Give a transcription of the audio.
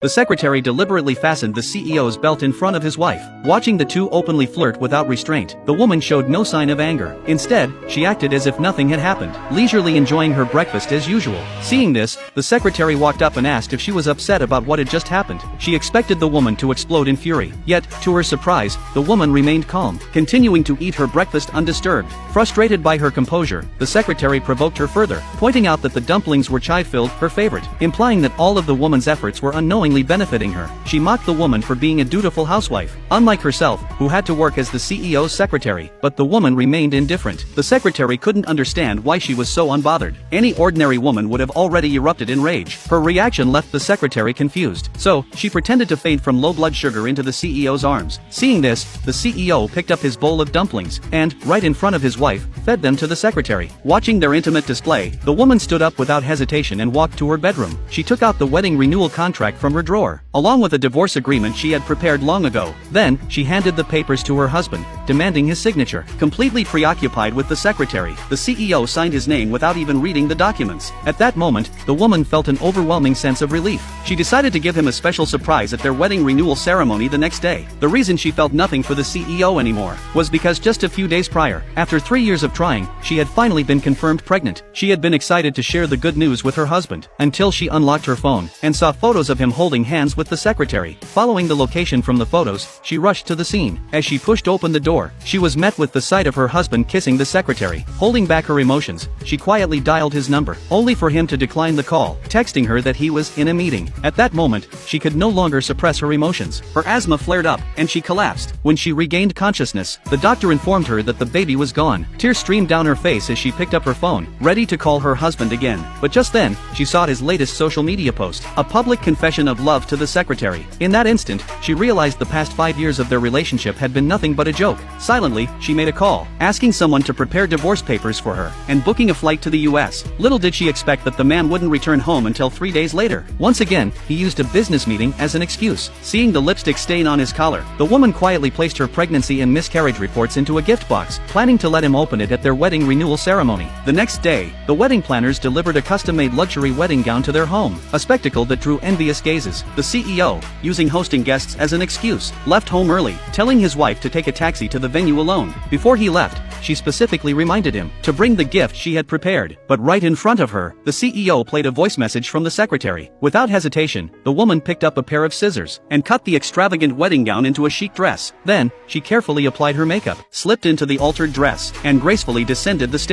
The secretary deliberately fastened the CEO's belt in front of his wife. Watching the two openly flirt without restraint, the woman showed no sign of anger. Instead, she acted as if nothing had happened, leisurely enjoying her breakfast as usual. Seeing this, the secretary walked up and asked if she was upset about what had just happened. She expected the woman to explode in fury. Yet, to her surprise, the woman remained calm, continuing to eat her breakfast undisturbed. Frustrated by her composure, the secretary provoked her further, pointing out that the dumplings were chive-filled, her favorite, implying that all of the woman's efforts were unknowingly benefiting her. She mocked the woman for being a dutiful housewife, unlike herself, who had to work as the CEO's secretary. But the woman remained indifferent. The secretary couldn't understand why she was so unbothered. Any ordinary woman would have already erupted in rage. Her reaction left the secretary confused. So, she pretended to faint from low blood sugar into the CEO's arms. Seeing this, the CEO picked up his bowl of dumplings, and, right in front of his wife, fed them to the secretary. Watching their intimate display, the woman stood up without hesitation and walked to her bedroom. She took out the wedding renewal contract from her drawer, along with a divorce agreement she had prepared long ago. Then, she handed the papers to her husband, demanding his signature. Completely preoccupied with the secretary, the CEO signed his name without even reading the documents. At that moment, the woman felt an overwhelming sense of relief. She decided to give him a special surprise at their wedding renewal ceremony the next day. The reason she felt nothing for the CEO anymore was because just a few days prior, after 3 years of trying, she had finally been confirmed pregnant. She had been excited to share the good news with her husband, until she unlocked her phone, and saw photos of him holding hands with the secretary. Following the location from the photos, she rushed to the scene. As she pushed open the door, she was met with the sight of her husband kissing the secretary. Holding back her emotions, she quietly dialed his number, only for him to decline the call, texting her that he was in a meeting. At that moment, she could no longer suppress her emotions. Her asthma flared up, and she collapsed. When she regained consciousness, the doctor informed her that the baby was gone. Tears streamed down her face as she picked up her phone, ready to call her husband again. But just then, she saw his latest social media post, a public confession of love to the secretary. In that instant, she realized the past 5 years of their relationship had been nothing but a joke. Silently, she made a call, asking someone to prepare divorce papers for her, and booking a flight to the US. Little did she expect that the man wouldn't return home until 3 days later. Once again, he used a business meeting as an excuse. Seeing the lipstick stain on his collar, the woman quietly placed her pregnancy and miscarriage reports into a gift box, planning to let him open it at their wedding renewal ceremony. The next day, the wedding planners delivered a custom-made luxury wedding gown to their home, a spectacle that drew envious gazes. The CEO, using hosting guests as an excuse, left home early, telling his wife to take a taxi to the venue alone. Before he left, she specifically reminded him to bring the gift she had prepared. But right in front of her, the CEO played a voice message from the secretary. Without hesitation, the woman picked up a pair of scissors and cut the extravagant wedding gown into a chic dress. Then, she carefully applied her makeup, slipped into the altered dress, and gracefully descended the stairs.